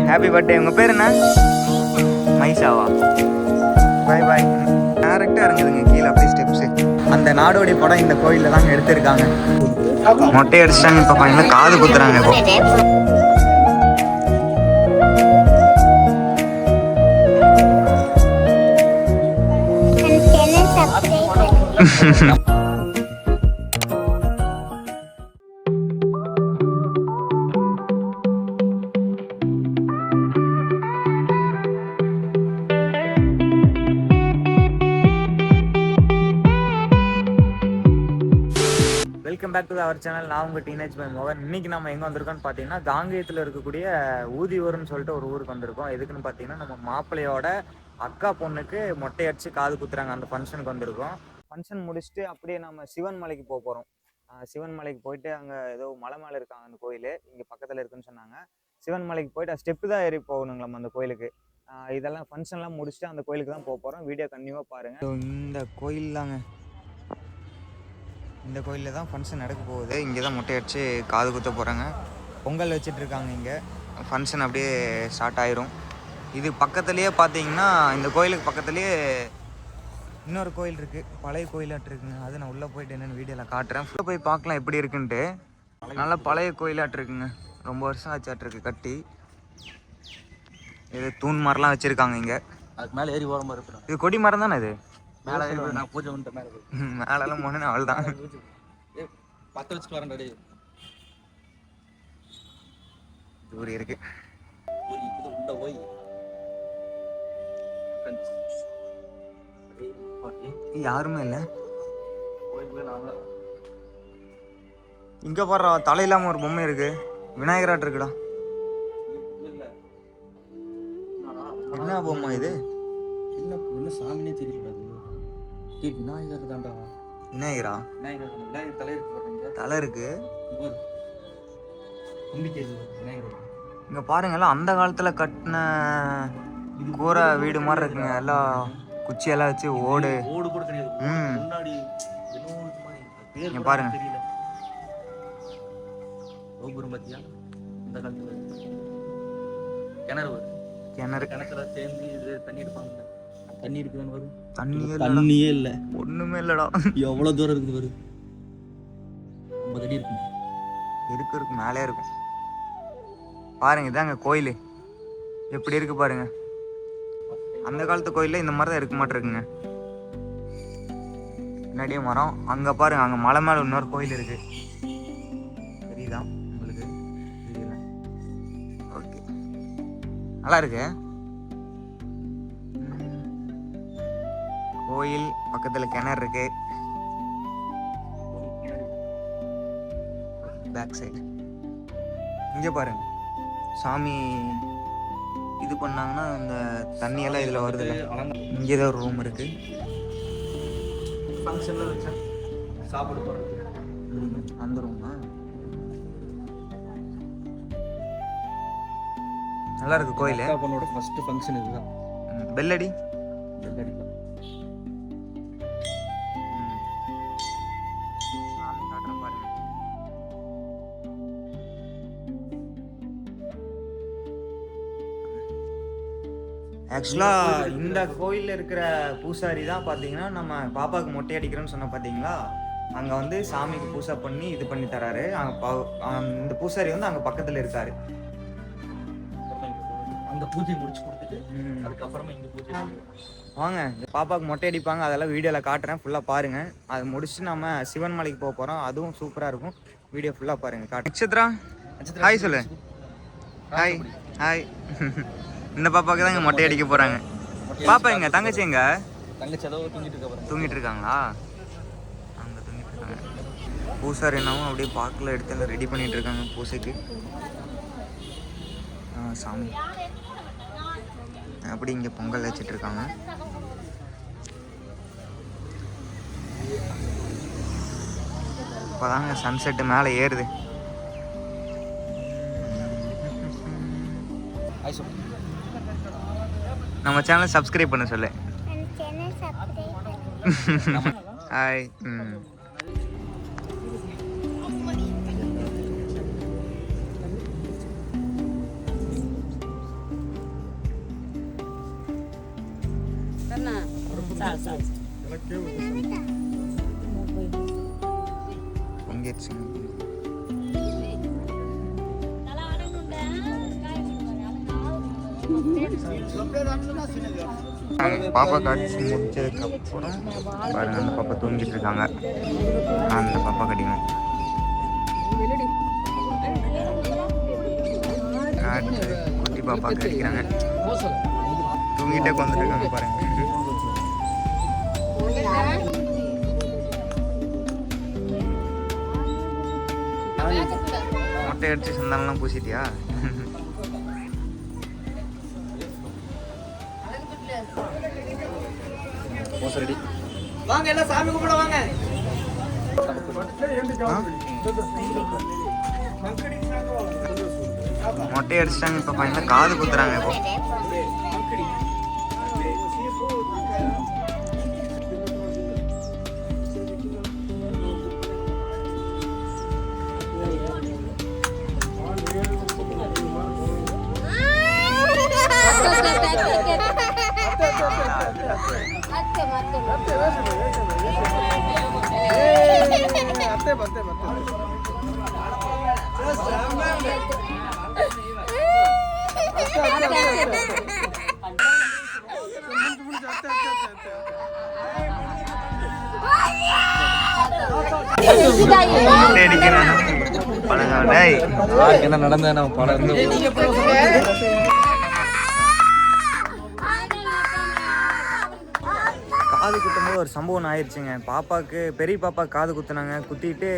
Happy birthday. உங்கள் பேர் என்ன? மைசாவா? பாய் பாய். டேரெக்டாக இறங்குதுங்க கீழே அப்படியே ஸ்டெப்ஸு. அந்த நாடோடி படம் இந்த கோயிலில் தாங்க எடுத்திருக்காங்க. மொட்டை அடிச்சிட்டாங்க. இப்போ பார்த்தீங்கன்னா காது குத்துறாங்க. இப்போ welcome back to our channel. நான் உங்கள் டீனேஜ் பாய் மோகன். இன்னைக்கு நம்ம எங்கே வந்திருக்கோம்னு பார்த்தீங்கன்னா காங்கேயத்தில் இருக்கக்கூடிய ஊதியூர்னு சொல்லிட்டு ஒரு ஊருக்கு வந்திருக்கோம். எதுக்குன்னு பார்த்தீங்கன்னா நம்ம மாப்பிள்ளையோட அக்கா பொண்ணுக்கு மொட்டை அடிச்சு காது குத்துறாங்க. அந்த ஃபங்க்ஷனுக்கு வந்திருக்கோம். ஃபங்க்ஷன் முடிச்சுட்டு அப்படியே நம்ம சிவன் மலைக்கு போகிறோம். சிவன் மலைக்கு போயிட்டு அங்கே ஏதோ மலை மேலே இருக்காங்க அந்த கோயில், இங்கே பக்கத்தில் இருக்குன்னு சொன்னாங்க. சிவன் மலைக்கு போயிட்டு ஸ்டெப்பு தான் ஏறி போகணுங்களாம் அந்த கோயிலுக்கு. இதெல்லாம் ஃபங்க்ஷன்லாம் முடிச்சுட்டு அந்த கோயிலுக்கு தான் போக போகிறோம். வீடியோ கண்டிப்பாக பாருங்கள். இந்த கோயில் தாங்க, இந்த கோயிலில் தான் ஃபங்க்ஷன் நடக்க போகுது. இங்கே தான் மொட்டை அடிச்சு காது குத்த போகிறாங்க. பொங்கல் வச்சிட்ருக்காங்க. இங்கே ஃபங்க்ஷன் அப்படியே ஸ்டார்ட் ஆயிரும். இது பக்கத்துலேயே பார்த்தீங்கன்னா இந்த கோயிலுக்கு பக்கத்துலேயே இன்னொரு கோயில் இருக்குது, பழைய கோயிலாட்டு இருக்குங்க. அது நான் உள்ளே போயிட்டு என்னென்னு வீடியோவில் காட்டுறேன். ஃபுல்லாக போய் பார்க்கலாம் எப்படி இருக்குன்ட்டு. நல்லா பழைய கோயிலாட்டு இருக்குங்க. ரொம்ப வருஷம் ஆச்சாட்டு கட்டி. இது தூண் மரம்லாம் வச்சுருக்காங்க. இங்கே அதுக்கு மேலே ஏறி ஓரமாக இருப்பேன். இது கொடி மரம் தானே? இது மேலே நான் பூஜை பண்ணிட்டேன். மேலெல்லாம் போனேன்னு அவள் தான் பற்ற வச்சுட்டு வரேன். ரெடி தூரி இருக்கு. உள்ள போய் யாருமே இல்லை. இங்க போடுற தலை இல்லாம ஒரு பொம்மை இருக்கு. விநாயகராட்டு இருக்குடா. என்ன பொம்மை இது? என்ன சாமினே தெரியல. விநாயகர் தான்டா. விநாயகரா? விநாயகர் தலை இருக்கு. தலை இருக்கு. விநாயகர் இங்க பாருங்கலாம், அந்த காலத்துல கட்டின கூரை வீடு மாதிரி இருக்குங்க. எல்லாம் குச்சியெல்லாம் வச்சு ஓடு கூட கிடையாது. முன்னாடி இங்க பாருங்க தெரியல. கோபுரம் பத்தியா இந்த காலத்துல கிணத்துல சேர்ந்து இது தண்ணி எடுப்பாங்க. தண்ணி இருக்குதான்னு வரும். தண்ணியே இல்ல, ஒண்ணுமே இல்லடா. எவ்வளவு தூரம் இருக்குது வரும். 50 அடி இருக்கும். இருக்கு மேலே இருக்கும். பாருங்க, இதாங்க கோயில் எப்படி இருக்கு பாருங்க. அந்த காலத்து கோயில்ல இந்த மாதிரி தான் இருக்க மாட்டிருக்குங்க. பின்னாடியே மரம். அங்க பாருங்க, அங்க மலை மேல இன்னொரு கோயில் இருக்கு. தெரியுதா உங்களுக்கு? தெரியல. ஓகே, நல்லா இருக்கு கோயில். பக்கத்துல கிணறு இருக்கு. பேக் சைடு இங்க பாருங்க, சாமி இது பண்ணாங்கன்னா இந்த தண்ணியெல்லாம் இதுல வருது. இங்க ஏதோ ஒரு ரூம் இருக்கு. ஃபங்க்ஷன்ல வச்சா சாப்பிட போறது அந்த ரூமா. நல்லா இருக்கு கோயில். அக்கா பொண்ணோட ஃபர்ஸ்ட் ஃபங்க்ஷன் இதுதான். பெல்லடி பெல்லடி சாமி காட்டுறேன் பாருங்க. ஆக்சுவலாக இந்த கோயிலில் இருக்கிற பூசாரி தான் பார்த்தீங்கன்னா நம்ம பாப்பாவுக்கு மொட்டை அடிக்கிறோன்னு சொன்ன பார்த்தீங்களா, அங்கே வந்து சாமிக்கு பூசை பண்ணி இது பண்ணி தராரு. இந்த பூசாரி வந்து அங்கே பக்கத்தில் இருக்காரு. அந்த பூஜை முடிச்சு கொடுத்துட்டு அதுக்கப்புறமா இங்கே பூஜை வாங்க. பாப்பாவுக்கு மொட்டை அடிப்பாங்க, அதெல்லாம் வீடியோவில் காட்டுறேன். ஃபுல்லாக பாருங்கள். அதை முடிச்சுட்டு நம்ம சிவன் மலைக்கு போக போகிறோம். அதுவும் சூப்பராக இருக்கும். வீடியோ ஃபுல்லாக பாருங்கள். நட்சத்திரா ஹாய் சொல்லு. Hi hi. இந்த பாப்பாவுக்கு தான் இங்கே மொட்டை அடிக்க போகிறாங்க. பாப்பா எங்க தங்கச்சி எங்க? தங்கச்சி ஏதோ தூங்கிட்டு இருக்காங்களா? அங்கே தூங்கிட்டு இருக்காங்க. பூசாரி என்னவும் அப்படியே பாக்கில் எடுத்து ரெடி பண்ணிட்டு இருக்காங்க பூசைக்கு. சாமி அப்படி இங்கே பொங்கல் வச்சுட்டு இருக்காங்க. இப்போதாங்க சன்செட்டு மேலே ஏறுது. நம்ம சேனலை சப்ஸ்கிரைப் பண்ண சொல்லு. ஹாய். பொங்கிடுச்சுங்க. பாப்பா காட்சி முடிச்சதுக்கப்புறம் பாருங்க அந்த பாப்பா தூங்கிட்டு இருக்காங்க. அந்த பாப்பா கடிக்கணும். குட்டி பாப்பா கடிக்கிறாங்க. தூங்கிட்டே உட்காந்துட்டு இருக்காங்க பாருங்க. மொட்டை அடிச்சு சந்தானம்லாம் பூசிட்டியா? வாங்க எல்லாம் சாமி கும்பிட வாங்க. மொட்டை அடிச்சிட்டாங்க. இப்போ பையன் காது குத்துறாங்க. இப்போ என்ன நடந்த படம் காது குத்தும்போது ஒரு சம்பவம் ஆயிடுச்சுங்க. பாப்பாவுக்கு பெரிய பாப்பா காது குத்துனாங்க. குத்திட்டு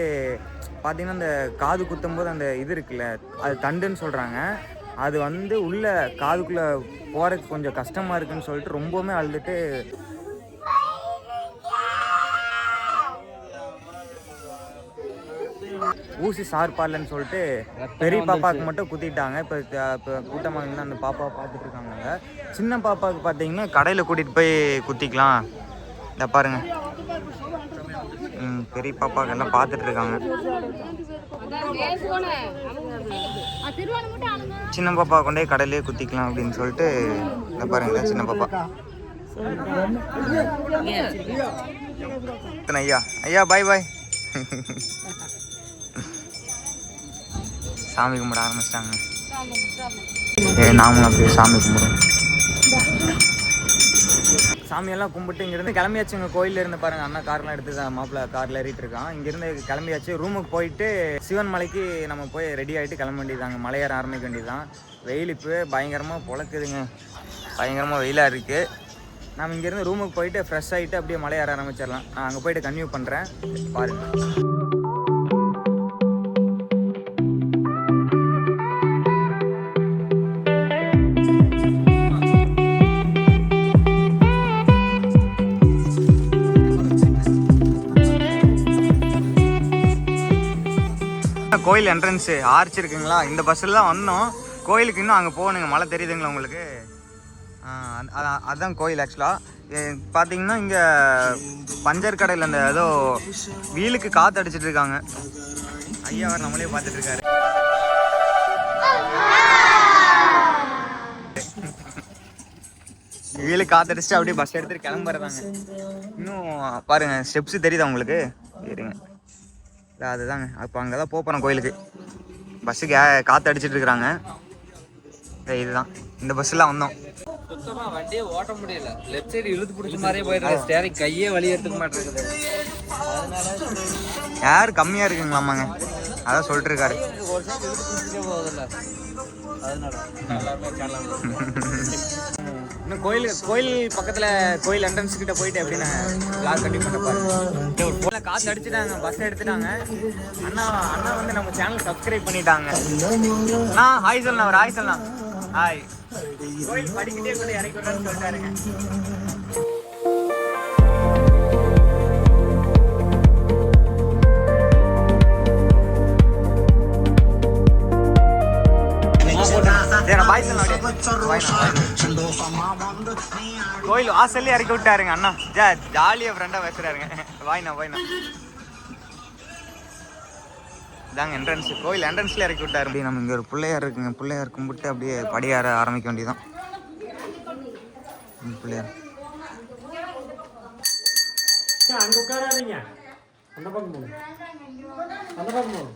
பார்த்தீங்கன்னா அந்த காது குத்தும்போது அந்த இது இருக்குல்ல, அது தண்டுன்னு சொல்கிறாங்க. அது வந்து உள்ள காதுக்குள்ளே போகிறதுக்கு கொஞ்சம் கஷ்டமாக இருக்குன்னு சொல்லிட்டு ரொம்பவுமே அழுதுட்டு ஊசி சார்பாலன்னு சொல்லிட்டு பெரிய பாப்பாவுக்கு மட்டும் குத்திட்டாங்க. இப்போ கூட்டமாக இருந்தால் அந்த பாப்பாவை பார்த்துட்டு இருக்காங்க. சின்ன பாப்பாவுக்கு பார்த்தீங்கன்னா கடையில் கூட்டிகிட்டு போய் குத்திக்கலாம். இந்த பாருங்க, பெரிய பாப்பாவுக்கு எல்லாம் பார்த்துட்டு இருக்காங்க. சின்ன பாப்பா கொண்டே கடையிலே குத்திக்கலாம் அப்படின்னு சொல்லிட்டு இந்த பாருங்க சின்ன பாப்பா. ஐயா ஐயா பாய் பாய். சாமி கும்பிட ஆரம்பிச்சிட்டாங்க. நாமளும் அப்படியே சாமி கும்பிடுவோம். சாமியெல்லாம் கும்பிட்டு இங்கேருந்து கிளம்பியாச்சுங்க. கோயிலில் இருந்து பாருங்கள் அண்ணா கார்லாம் எடுத்து தான் மாப்பிள்ளை காரில் ஏறிட்டு இருக்கான். இங்கேருந்து கிளம்பியாச்சு. ரூமுக்கு போயிட்டு சிவன் மலைக்கு நம்ம போய் ரெடி ஆகிட்டு கிளம்ப வேண்டியதாங்க. மலையேற ஆரம்பிக்க வேண்டியதுதான். வெயில் இப்போ பயங்கரமாக பொழக்குதுங்க. பயங்கரமாக வெயிலாக இருக்குது. நம்ம இங்கேருந்து ரூமுக்கு போயிட்டு ஃப்ரெஷ் ஆகிட்டு அப்படியே மலையேற ஆரம்பிச்சிடலாம். நான் அங்கே போயிட்டு கன்டினியூ பண்ணுறேன், பாருங்கள். கோயில் என்ட்ரன்ஸு ஆர்ச் இருக்குங்களா, இந்த பஸ்ஸில் தான் வந்தோம். கோயிலுக்கு இன்னும் அங்கே போகணுங்க. மழை தெரியுதுங்களா உங்களுக்கு? அதுதான் கோயில். ஆக்சுவலாக பார்த்தீங்கன்னா இங்கே பஞ்சர் கடையில் அந்த ஏதோ வீலுக்கு காற்று அடிச்சிட்டு இருக்காங்க. ஐயா அவர் நம்மளே பார்த்துட்டு இருக்காரு. வீலுக்கு காற்று அடிச்சுட்டு அப்படியே பஸ் எடுத்துகிட்டு கிளம்புறதாங்க. இன்னும் பாருங்கள் ஸ்டெப்ஸு தெரியுதா உங்களுக்கு? சரிங்க, இல்லை அதுதாங்க. அப்போ அங்கே தான் போகிறோம் கோயிலுக்கு. பஸ்ஸுக்கு காற்று அடிச்சிட்டு இருக்கிறாங்க. இதுதான் இந்த பஸ்ஸில் வந்தோம். சுத்தமாக வண்டியே ஓட்ட முடியல. லெஃப்ட் சைடு இழுத்து பிடிச்ச மாதிரியே போயிடுறது. ஸ்டேரிங் கையே வழி எடுத்துக்க மாட்டேங்குது. யார் கம்மியாக இருக்குங்களாமாங்க, அதான் சொல்லிட்டு இருக்காரு. ஒரு சைடு இழுத்து பிடிச்சிட்டே போகுதில்ல, அதனால இன்னும் கோயில் பக்கத்தில் கோயில் என்ட்ரன்ஸ் கிட்ட போயிட்டு எப்படின்னு பிளாக் கண்டிப்பாக பண்ணப்பாரு. காற்று அடிச்சுட்டாங்க, பஸ் எடுத்துட்டாங்க. அண்ணா வந்து நம்ம சேனல் சப்ஸ்கிரைப் பண்ணிட்டாங்க. ஹாய் சொல்லலாம், அவர் ஹாய் சொல்லலாம். ஹாய். கோயில் படிக்கிட்டே கூட இறக்கி விடுறேன்னு சொல்லிட்டாருங்க. கோயில் வாசல்ல இறக்கி விட்டாருங்க அண்ணா. ஜாலியா ஃப்ரெண்டா பேசுறாருங்க. வாய்ண்ணா. இதாங்க என்ட்ரன்ஸ். கோயில் என்ட்ரன்ஸ்ல இறக்கி விட்டாரு. அப்படி நம்ம இங்க ஒரு பிள்ளையார் இருக்குங்க. பிள்ளையார் கும்பிட்டு அப்படியே படியார ஆரம்பிக்க வேண்டியதான். பிள்ளையார் அங்க உட்காராதீங்க. அந்த பக்கம் போங்க. அந்த பக்கம் போங்க.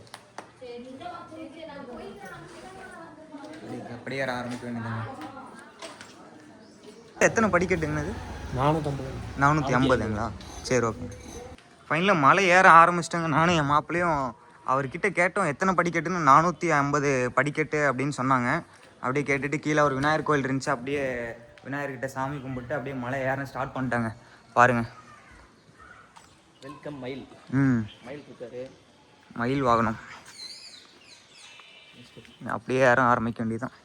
அப்படியே ஏற ஆரம்பிக்க வேண்டியதுங்க. எத்தனை படிக்கட்டுங்கண்ணது? 450ங்களா? சரி, ஓகே. ஃபைனலாக மலை ஏற ஆரம்பிச்சிட்டாங்க. நானும் என் மாப்பிள்ளையும் அவர்கிட்ட கேட்டோம் எத்தனை படிக்கட்டுன்னு. 450 படிக்கட்டு அப்படின்னு சொன்னாங்க. அப்படியே கேட்டுட்டு கீழே ஒரு விநாயகர் கோயில் இருந்துச்சு, அப்படியே விநாயகர்கிட்ட சாமி கும்பிட்டு அப்படியே மலை ஏற ஸ்டார்ட் பண்ணிட்டாங்க. பாருங்க, வெல்கம் மயில். மயில் இருக்காரு, மயில் வாகனம். அப்படியே ஏற ஆரம்பிக்க வேண்டியதுதான்.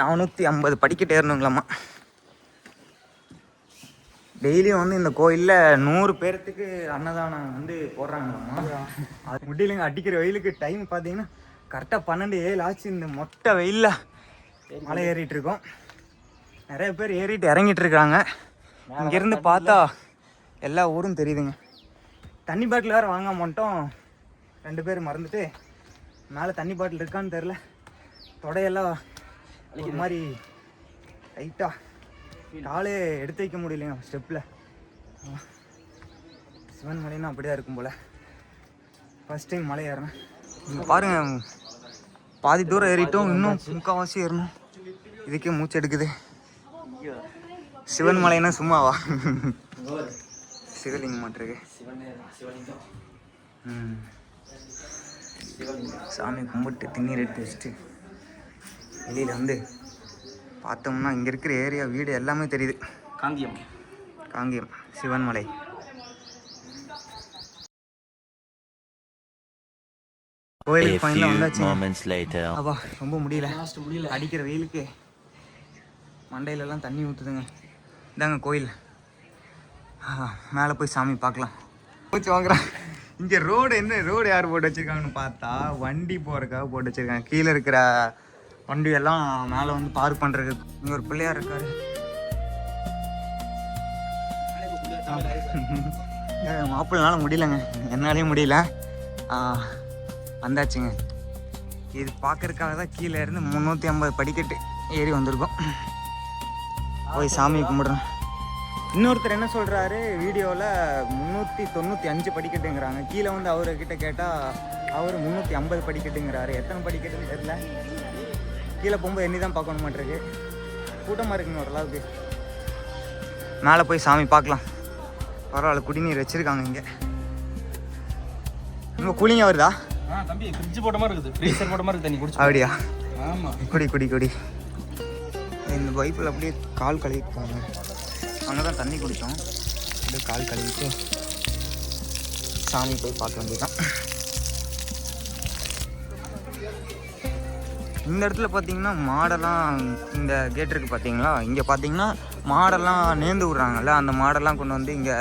450 படிக்கட்டு ஏறணுங்களாம்மா. டெய்லியும் வந்து இந்த கோயிலில் 100 பேர்த்துக்கு அன்னதானம் வந்து போடுறாங்களாம்மா. அது முடியலைங்க. அடிக்கிற வெயிலுக்கு டைம் பார்த்தீங்கன்னா கரெக்டாக 12-7 ஆச்சு. இந்த மொட்டை வெயிலில் மலை ஏறிட்டு இருக்கோம். நிறைய பேர் ஏறிட்டு இறங்கிட்டு இருக்காங்க. இங்கேருந்து பார்த்தா எல்லா ஊரும் தெரியுதுங்க. தண்ணி பாட்டில் வேறு வாங்க மாட்டோம். 2 பேர் மறந்துட்டு மேலே தண்ணி பாட்டில் இருக்கான்னு தெரில. தொடையெல்லாம் ஒரு மாதிரி டைட்டாக காலே எடுத்து வைக்க முடியலைங்க ஸ்டெப்பில். சிவன் மலைன்னா அப்படியே இருக்கும் போல். ஃபஸ்ட் டைம் மலை ஏறினேன். இங்கே பாருங்கள், பாதி தூரம் ஏறிட்டோம், இன்னும் முக்கால்வாசி ஏறணும். இதுக்கே மூச்சு எடுக்குது. சிவன் மலைன்னா சும்மாவா? சிவலிங்கம் மாட்டிருக்கு. சாமி கும்பிட்டு திண்ணீர் எடுத்து வச்சுட்டு வெளியில் வந்து பார்த்தோம்னா இங்கே இருக்கிற ஏரியா வீடு எல்லாமே தெரியுது. காங்கேயம் சிவன்மலை. கோயிலுக்கு ஃபைனலாக வந்தாச்சு. அப்பா ரொம்ப முடியல, அடிக்கிற வெயிலுக்கு மண்டையிலலாம் தண்ணி ஊற்றுதுங்க. இதாங்க கோயில். மேலே போய் சாமி பார்க்கலாம். போச்சு வாங்குறான். இங்கே ரோடு என்ன ரோடு யார் போட்டு வச்சுருக்காங்கன்னு பார்த்தா வண்டி போகிறதுக்காக போட்டு வச்சுருக்காங்க. கீழே இருக்கிற வண்டியெல்லாம் மேலே வந்து பார்க் பண்ணுறதுக்கு. இங்கே ஒரு பிள்ளையார் இருக்காரு. மாப்பிள்ளைனால முடியலங்க, என்னாலையும் முடியல. வந்தாச்சுங்க. இது பார்க்கறதுக்காக தான் கீழே இருந்து 350 படிக்கட்டு ஏறி வந்திருக்கோம். போய் சாமி கும்பிடுறோம். இன்னொருத்தர் என்ன சொல்கிறாரு வீடியோவில் 395 படிக்கட்டுங்கிறாங்க. கீழே வந்து அவர்கிட்ட கேட்டால் அவர் 350 படிக்கட்டுங்கிறாரு. எத்தனை படிக்கட்டுன்னு தெரியல. கீழே போகும்போது எண்ணி தான் பார்க்கணும் மாட்டிருக்கு. கூட்டமாக இருக்குங்க ஓரளவுக்கு. மேலே போய் சாமி பார்க்கலாம். பரவாயில்ல, குடிநீர் வச்சுருக்காங்க இங்கே. ரொம்ப கூலிங்காக வருதா? தம்பி ஃப்ரிட்ஜ் போட்ட மாதிரி இருக்குது, ஃப்ரீசர் போட்ட மாதிரி தண்ணி குடிச்சு. அப்படியா? ஆமாம். குடி. இந்த பைப்பில் அப்படியே கால் கழுவிப்பாங்க. அங்கே தான் தண்ணி குடித்தோம். அப்படியே கால் கழுவிட்டு சாமி போய் பார்க்க வேண்டியதுதான். இந்த இடத்துல பார்த்தீங்கன்னா மாடெல்லாம், இந்த கேட் இருக்குது பார்த்தீங்களா, இங்கே பார்த்தீங்கன்னா மாடெல்லாம் நேர்ந்து விட்றாங்கல்ல, அந்த மாடெல்லாம் கொண்டு வந்து இங்கே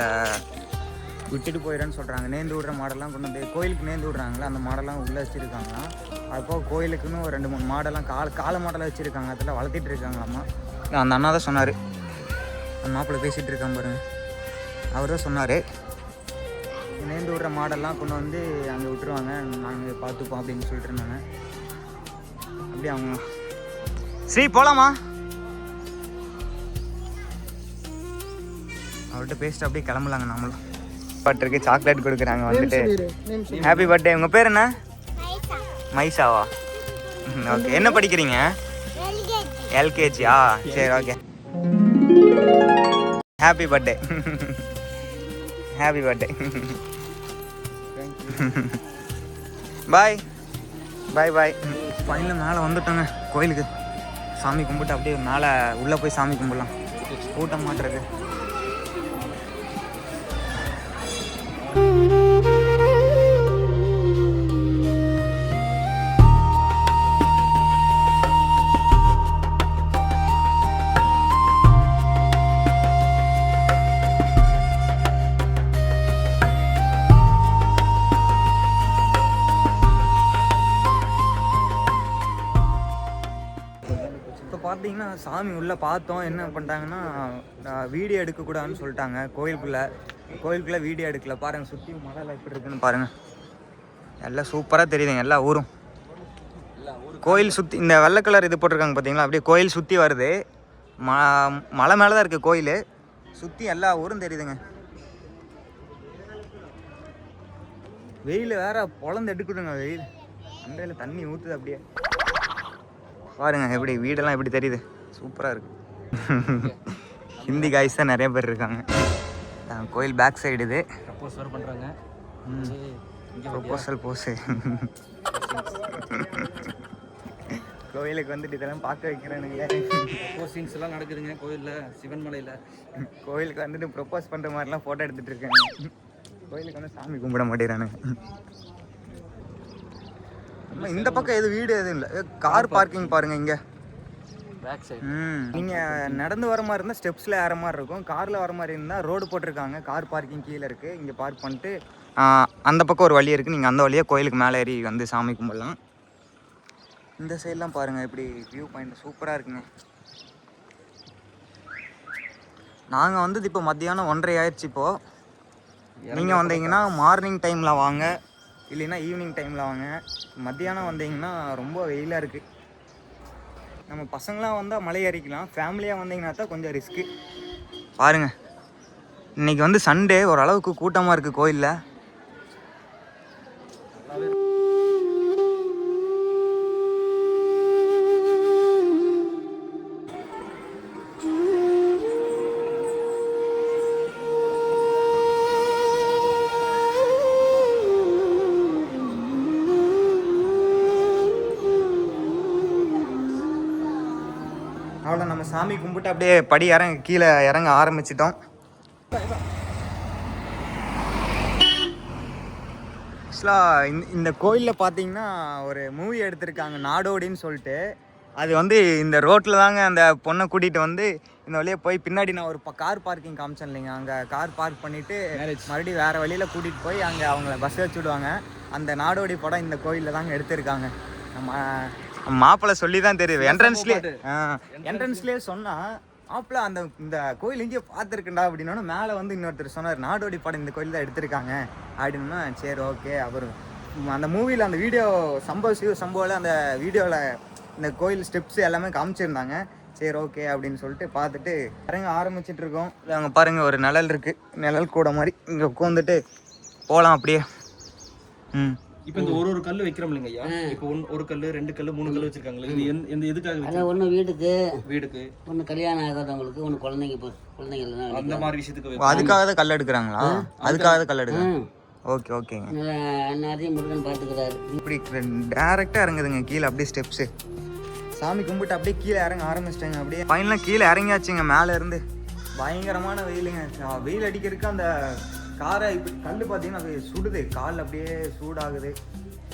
விட்டுட்டு போயிடறேன்னு சொல்கிறாங்க. நேர்ந்து விட்ற மாடெல்லாம் கொண்டு வந்து கோயிலுக்கு நேர்ந்து விட்றாங்களே, அந்த மாடெல்லாம் உள்ளே வச்சுருக்காங்களாம். அதுபோக கோயிலுக்குன்னு ஒரு 2-3 மாடெல்லாம் காலை மாடெல்லாம் வச்சுருக்காங்க. அதெல்லாம் வளர்த்திட்டு இருக்காங்களாம்மா. அந்த அண்ணா தான் சொன்னார். அந்த மாப்பிள்ளை பேசிகிட்டு இருக்கான் பாருங்க, அவர் தான் சொன்னார். நேர்ந்து விட்ற மாடெல்லாம் கொண்டு வந்து அங்கே விட்டுருவாங்க, நாங்கள் பார்த்துப்போம் அப்படின்னு சொல்லிட்டு இருந்தாங்க. அப்படியே அவங்க சரி போகலாமா? அவர்கிட்ட பேசிட்டு அப்படியே கிளம்பலாங்க. நம்மளும் பட்டிருக்கு சாக்லேட் கொடுக்குறாங்க வந்துட்டு. Happy birthday. உங்கள் பேர் என்ன? மைசாவா? ஓகே. என்ன படிக்கிறீங்க? எல்கேஜியா? சரி, okay. Happy birthday. Happy birthday. Bye. ஃபைனலாக மேலே வந்துட்டோங்க கோயிலுக்கு. சாமி கும்பிட்டு அப்படியே மேலே உள்ளே போய் சாமி கும்பிடலாம். கூட்டம் மாட்டுறது. பார்த்தீங்கன்னா சாமி உள்ளே பார்த்தோம். என்ன பண்ணிட்டாங்கன்னா வீடியோ எடுக்கக்கூடாதுன்னு சொல்லிட்டாங்க. கோயிலுக்குள்ளே வீடியோ எடுக்கல. பாருங்கள் சுற்றி மலையில் எப்படி இருக்குன்னு பாருங்கள். எல்லாம் சூப்பராக தெரியுதுங்க எல்லா ஊரும். கோயில் சுற்றி இந்த வெள்ளை கலர் இது போட்டிருக்காங்க பார்த்தீங்களா, அப்படியே கோயில் சுற்றி வருது. மலை மேலே தான் இருக்குது கோயில். சுற்றி எல்லா ஊரும் தெரியுதுங்க. வெயில் வேற பொழந்து எடுக்கணுங்க வெயில். அண்டையில் தண்ணி ஊற்றுது அப்படியே. பாருங்க எப்படி வீடெல்லாம் எப்படி தெரியுது, சூப்பராக இருக்கு. ஹிந்தி காய்ஸ் தான் நிறைய பேர் இருக்காங்க. கோயில் பேக் சைடு இது. ப்ரப்போஸ் வேறு பண்ணுறாங்க. ப்ரொபோசல் போஸு. கோயிலுக்கு வந்துட்டு இதெல்லாம் பார்க்க வைக்கிறானுங்களே. ப்ரப்போசிங்ஸ் எல்லாம் நடக்குதுங்க கோயிலில், சிவன் மலையில். கோயிலுக்கு வந்துட்டு ப்ரொப்போஸ் பண்ணுற மாதிரிலாம் ஃபோட்டோ எடுத்துகிட்டு இருக்காங்க. கோயிலுக்கு வந்து சாமி கும்பிட மாட்டேறானுங்க. இந்த பக்கம் எது வீடு எதுவும் இல்லை, கார் பார்க்கிங் பாருங்க இங்கே பேக் சைடு. நீங்கள் நடந்து வர மாதிரி இருந்தால் ஸ்டெப்ஸில் ஏற மாதிரி இருக்கும், காரில் வர மாதிரி இருந்தால் ரோடு போட்டிருக்காங்க. கார் பார்க்கிங் கீழே இருக்குது, இங்கே பார்க் பண்ணிட்டு அந்த பக்கம் ஒரு வழி இருக்குது, நீங்கள் அந்த வழியாக கோயிலுக்கு மேலே ஏறி வந்து சாமி கும்பிடலாம். இந்த சைட்லாம் பாருங்கள் இப்படி வியூ பாயிண்ட் சூப்பராக இருக்குங்க. நாங்கள் வந்தது இப்போ மத்தியானம் 1:30 ஆயிடுச்சு. இப்போது நீங்கள் வந்தீங்கன்னா மார்னிங் டைமில் வாங்க, இல்லைன்னா ஈவினிங் டைமில் வாங்க. மத்தியானம் வந்தீங்கன்னா ரொம்ப வெயிலாக இருக்குது. நம்ம பசங்களாம் வந்தால் மலை ஏறிக்கலாம், ஃபேமிலியாக வந்தீங்கன்னா தான் கொஞ்சம் ரிஸ்க்கு. பாருங்கள் இன்றைக்கி வந்து சண்டே, ஓரளவுக்கு கூட்டமாக இருக்குது கோயிலில். அவ்வளோ நம்ம சாமி கும்பிட்டு அப்படியே படி கீழே இறங்க ஆரம்பிச்சிட்டோம். ஆக்சுவலாக இந்த கோயிலில் பார்த்தீங்கன்னா ஒரு மூவி எடுத்திருக்காங்க நாடோடின்னு சொல்லிட்டு. அது வந்து இந்த ரோட்டில் தாங்க அந்த பொண்ணை கூட்டிகிட்டு வந்து இந்த வழியாக போய் பின்னாடி நான் ஒரு கார் பார்க்கிங் காமிச்சேன் இல்லைங்க, அங்கே கார் பார்க் பண்ணிவிட்டு மறுபடியும் வேறு வழியில் கூட்டிகிட்டு போய் அங்கே அவங்கள பஸ் வச்சு விடுவாங்க. அந்த நாடோடி படம் இந்த கோயிலில் தாங்க எடுத்திருக்காங்க. நம்ம மாப்பிள்ளை சொல்லி தான் தெரியுது, என்ட்ரன்ஸ்லேயே சொன்னால் மாப்பிள்ளை அந்த இந்த கோயில் இங்கே பார்த்துருக்குண்டா அப்படின்னா மேலே வந்து இன்னொருத்தர் சொன்னார் நாடோடி படம் இந்த கோயில் தான் எடுத்திருக்காங்க அப்படின்னா. சரி ஓகே. அப்புறம் அந்த மூவியில் அந்த வீடியோ சம்பவம் அந்த வீடியோவில் இந்த கோயில் ஸ்டெப்ஸ் எல்லாமே காமிச்சிருந்தாங்க. சரி ஓகே அப்படின்னு சொல்லிட்டு பார்த்துட்டு இறங்க ஆரம்பிச்சிட்டு இருக்கோம். அங்கே பாருங்கள் ஒரு நிழல் இருக்குது, நிழல் கூட மாதிரி இங்கே உட்காந்துட்டு போகலாம் அப்படியே. இப்போ இந்த ஒரு கல் வைக்கிறோம் இல்லைங்க ஐயா, இப்போ ஒரு கல் 2 கல் 3 கல் வச்சிருக்காங்களே, இது எந்த எதுக்காக? அதான் ஒன்று வீட்டுக்கு, வீடுக்கு, ஒன்று கல்யாணம் ஆகாதவங்களுக்கு, ஒன்று குழந்தைங்க அந்த மாதிரி விஷயத்துக்கு. அதுக்காக தான் கல் எடுக்கிறாங்களா? அதுக்காக தான் கல் எடுக்கிறாங்க. ஓகே ஓகேங்க. நிறைய முருகன் பார்த்துக்கிறாரு. இப்படி டேரெக்டாக இறங்குதுங்க கீழே அப்படியே ஸ்டெப்ஸு. சாமி கும்பிட்டு அப்படியே கீழே இறங்க ஆரம்பிச்சிட்டாங்க. அப்படியே ஃபைனலாக கீழே இறங்கியாச்சுங்க. மேலே இருந்து பயங்கரமான வெயிலுங்க. வெயில் அடிக்கிறதுக்கு அந்த காரை இப்படி கல் பார்த்தீங்கன்னா அது சுடுது, கால் அப்படியே சூடாகுது,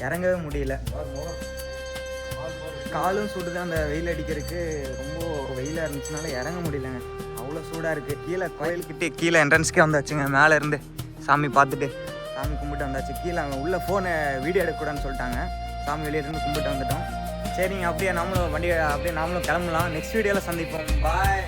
இறங்கவே முடியல. காலும் சுடுது, அந்த வெயில் அடிக்கிறதுக்கு ரொம்ப வெயிலாக இருந்துச்சுனால இறங்க முடியலங்க, அவ்வளோ சூடாக இருக்குது. கீழே கோயிலுக்கிட்டே கீழே என்ட்ரன்ஸ்க்கே வந்தாச்சுங்க. மேலே இருந்து சாமி பார்த்துட்டு சாமி கும்பிட்டு வந்தாச்சு. கீழே அங்கே உள்ள ஃபோனை வீடியோ எடுக்கக்கூடாதுன்னு சொல்லிட்டாங்க. சாமி வெளியே இருந்து கும்பிட்டு வந்துட்டோம். சரிங்க, அப்படியே நாமளும் கிளம்பலாம். நெக்ஸ்ட் வீடியோவில் சந்திப்போம். பாய்.